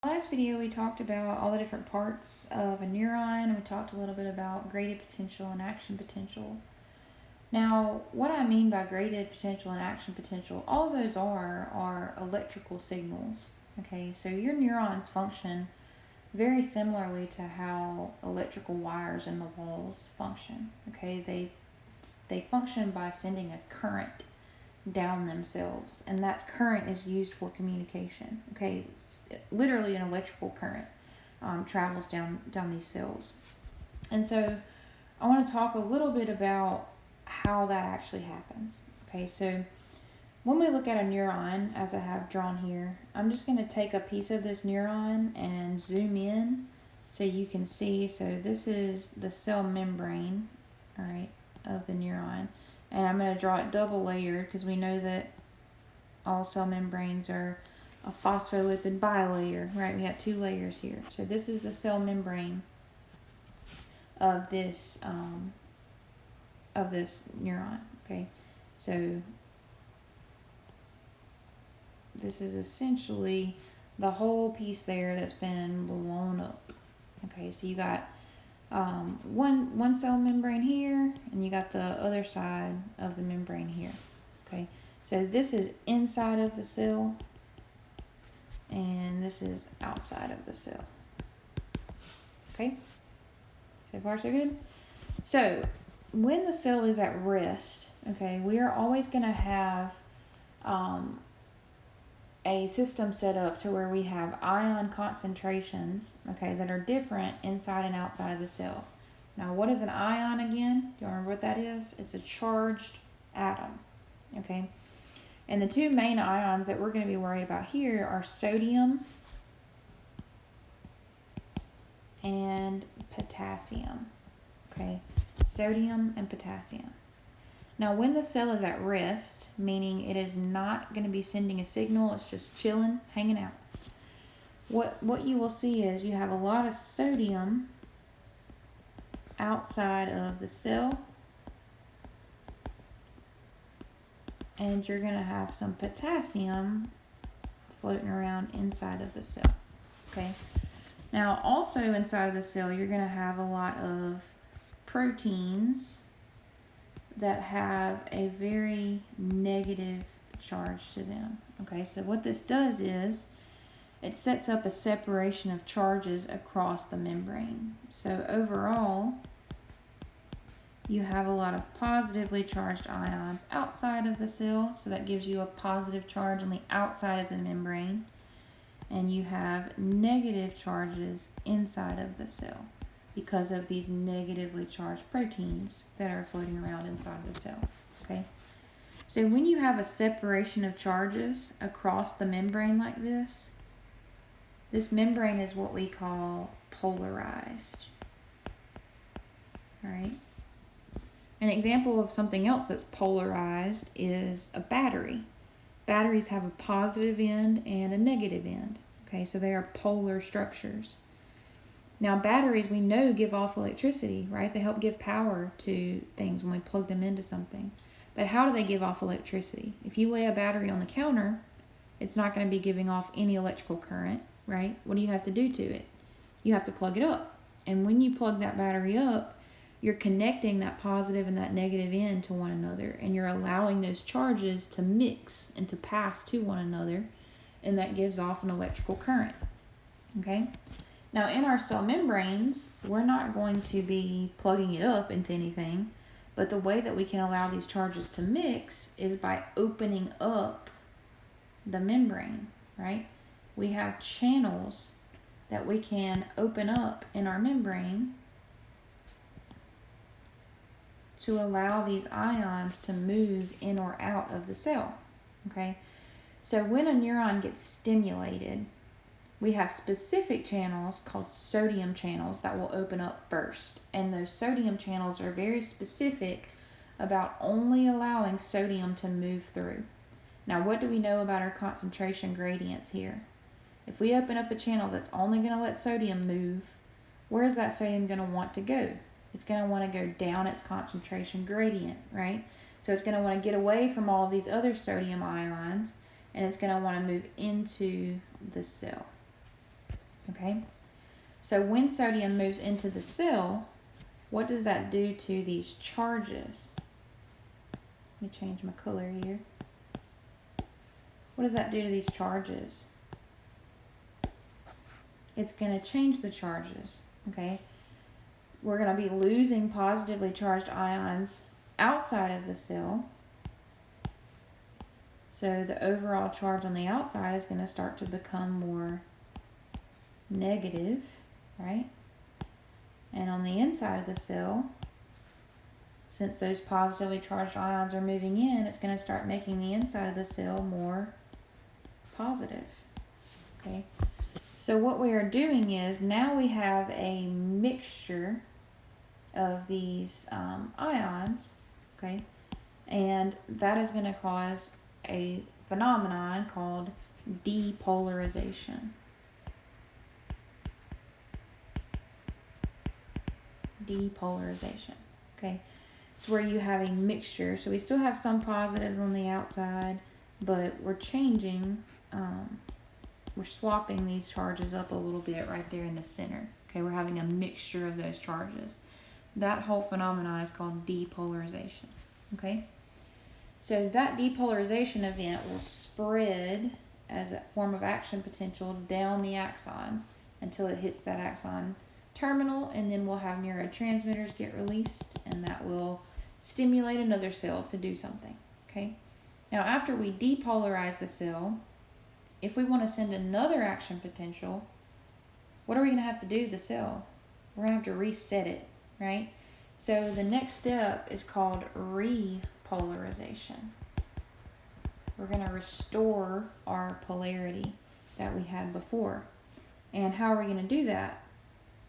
Last video we talked about all the different parts of a neuron, and we talked a little bit about graded potential and action potential. Now, what I mean by graded potential and action potential, all those are electrical signals. Okay, so your neurons function very similarly to how electrical wires in the walls function. Okay, they function by sending a current down themselves, and that current is used for communication. Okay, literally an electrical current travels down these cells. And so I want to talk a little bit about how that actually happens. Okay, so when we look at a neuron, as I have drawn here, I'm just going to take a piece of this neuron and zoom in so you can see. So this is the cell membrane, all right, of the neuron. And I'm going to draw it double layered because we know that all cell membranes are a phospholipid bilayer, right? We have two layers here. So this is the cell membrane of this neuron. Okay, so this is essentially the whole piece there that's been blown up. Okay, so you got one cell membrane here, and you got the other side of the membrane here. Okay, so this is inside of the cell, and this is outside of the cell. Okay, so far so good. So when the cell is at rest, okay, we are always going to have a system set up to where we have ion concentrations, okay, that are different inside and outside of the cell. Now, what is an ion again? Do you remember what that is? It's a charged atom, okay? And the two main ions that we're going to be worried about here are sodium and potassium, okay? Sodium and potassium. Now, when the cell is at rest, meaning it is not going to be sending a signal, it's just chilling, hanging out, what you will see is you have a lot of sodium outside of the cell, and you're going to have some potassium floating around inside of the cell. Okay. Now, also inside of the cell, you're going to have a lot of proteins that have a very negative charge to them. Okay, so what this does is it sets up a separation of charges across the membrane. So overall, you have a lot of positively charged ions outside of the cell, so that gives you a positive charge on the outside of the membrane, and you have negative charges inside of the cell because of these negatively charged proteins that are floating around inside the cell. Okay, so when you have a separation of charges across the membrane like this membrane is what we call polarized. All right. An example of something else that's polarized is a battery. Batteries have a positive end and a negative end. Okay, so they are polar structures. Now, batteries, we know, give off electricity, right? They help give power to things when we plug them into something. But how do they give off electricity? If you lay a battery on the counter, it's not going to be giving off any electrical current, right? What do you have to do to it? You have to plug it up. And when you plug that battery up, you're connecting that positive and that negative end to one another, and you're allowing those charges to mix and to pass to one another, and that gives off an electrical current. Okay? Now, in our cell membranes, we're not going to be plugging it up into anything, but the way that we can allow these charges to mix is by opening up the membrane, right? We have channels that we can open up in our membrane to allow these ions to move in or out of the cell, okay? So when a neuron gets stimulated, we have specific channels called sodium channels that will open up first. And those sodium channels are very specific about only allowing sodium to move through. Now, what do we know about our concentration gradients here? If we open up a channel that's only going to let sodium move, where is that sodium going to want to go? It's going to want to go down its concentration gradient, right? So it's going to want to get away from all of these other sodium ions, and it's going to want to move into the cell. Okay? So when sodium moves into the cell, what does that do to these charges? Let me change my color here. What does that do to these charges? It's going to change the charges, okay? We're going to be losing positively charged ions outside of the cell. So the overall charge on the outside is going to start to become more negative, right? And on the inside of the cell, since those positively charged ions are moving in, it's going to start making the inside of the cell more positive, okay? So what we are doing is now we have a mixture of these ions, okay? And that is going to cause a phenomenon called depolarization. Depolarization, okay? It's where you have a mixture. So we still have some positives on the outside, but we're changing, we're swapping these charges up a little bit right there in the center. Okay, we're having a mixture of those charges. That whole phenomenon is called depolarization. Okay, so that depolarization event will spread as a form of action potential down the axon until it hits that axon terminal, and then we'll have neurotransmitters get released, and that will stimulate another cell to do something. Okay, now after we depolarize the cell, if we want to send another action potential, what are we going to have to do to the cell? We're going to have to reset it, right? So the next step is called repolarization. We're going to restore our polarity that we had before. And how are we going to do that?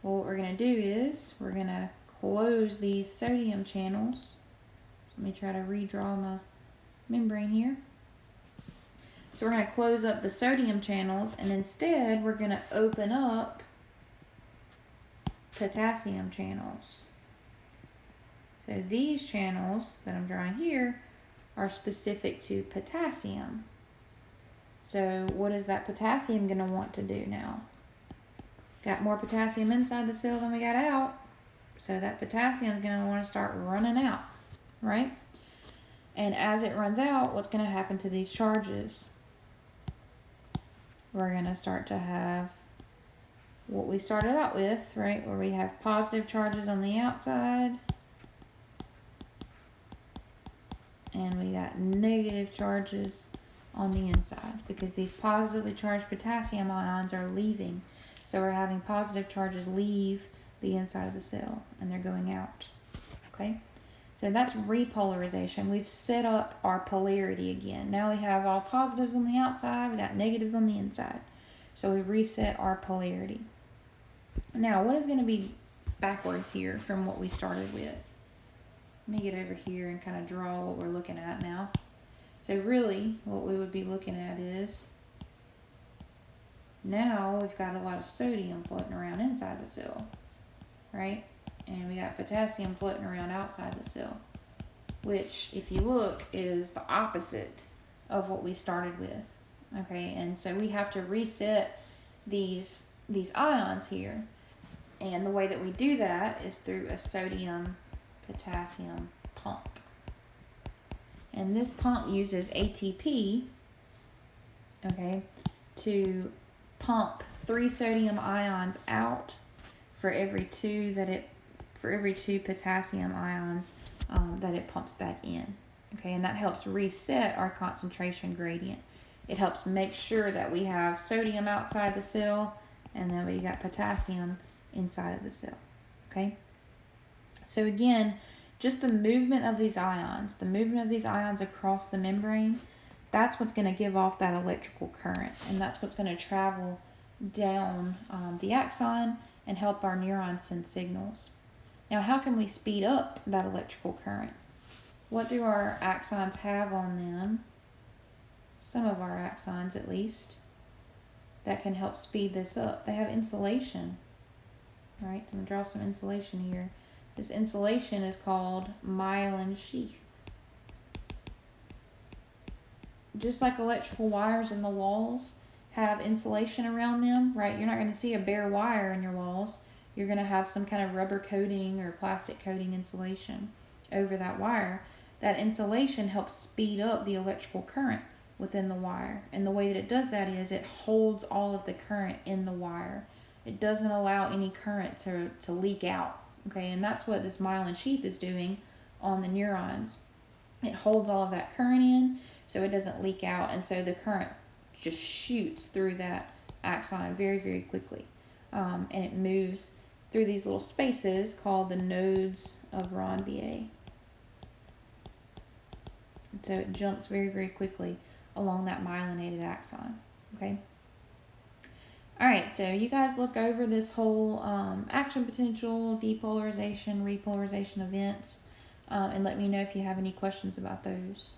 Well, what we're going to do is we're going to close these sodium channels. Let me try to redraw my membrane here. So we're going to close up the sodium channels, and instead we're going to open up potassium channels. So these channels that I'm drawing here are specific to potassium. So what is that potassium going to want to do now? Got more potassium inside the cell than we got out. So that potassium is going to want to start running out, right? And as it runs out, what's going to happen to these charges? We're going to start to have what we started out with, right? Where we have positive charges on the outside, and we got negative charges on the inside, because these positively charged potassium ions are leaving. So we're having positive charges leave the inside of the cell, and they're going out, okay? So that's repolarization. We've set up our polarity again. Now we have all positives on the outside, we got negatives on the inside. So we reset our polarity. Now, what is going to be backwards here from what we started with? Let me get over here and kind of draw what we're looking at now. So really, what we would be looking at is, now we've got a lot of sodium floating around inside the cell, right? And we got potassium floating around outside the cell, which, if you look, is the opposite of what we started with. Okay, and so we have to reset these ions here. And the way that we do that is through a sodium-potassium pump. And this pump uses ATP, okay, to pump 3 sodium ions out for every 2 potassium ions that it pumps back in. Okay, and that helps reset our concentration gradient. It helps make sure that we have sodium outside the cell, and then we got potassium inside of the cell. Okay, so again, just the movement of these ions, across the membrane, that's what's going to give off that electrical current, and that's what's going to travel down the axon and help our neurons send signals. Now, how can we speed up that electrical current? What do our axons have on them? Some of our axons, at least, that can help speed this up. They have insulation, right? I'm going to draw some insulation here. This insulation is called myelin sheath. Just like electrical wires in the walls, have insulation around them, right? You're not going to see a bare wire in your walls. You're going to have some kind of rubber coating or plastic coating insulation over that wire. That insulation helps speed up the electrical current within the wire. And the way that it does that is it holds all of the current in the wire. It doesn't allow any current to leak out. Okay, and that's what this myelin sheath is doing on the neurons. It holds all of that current in so it doesn't leak out, and so the current just shoots through that axon very, very quickly. And it moves through these little spaces called the nodes of Ranvier. And so it jumps very, very quickly along that myelinated axon. Okay. All right, so you guys look over this whole action potential, depolarization, repolarization events, and let me know if you have any questions about those.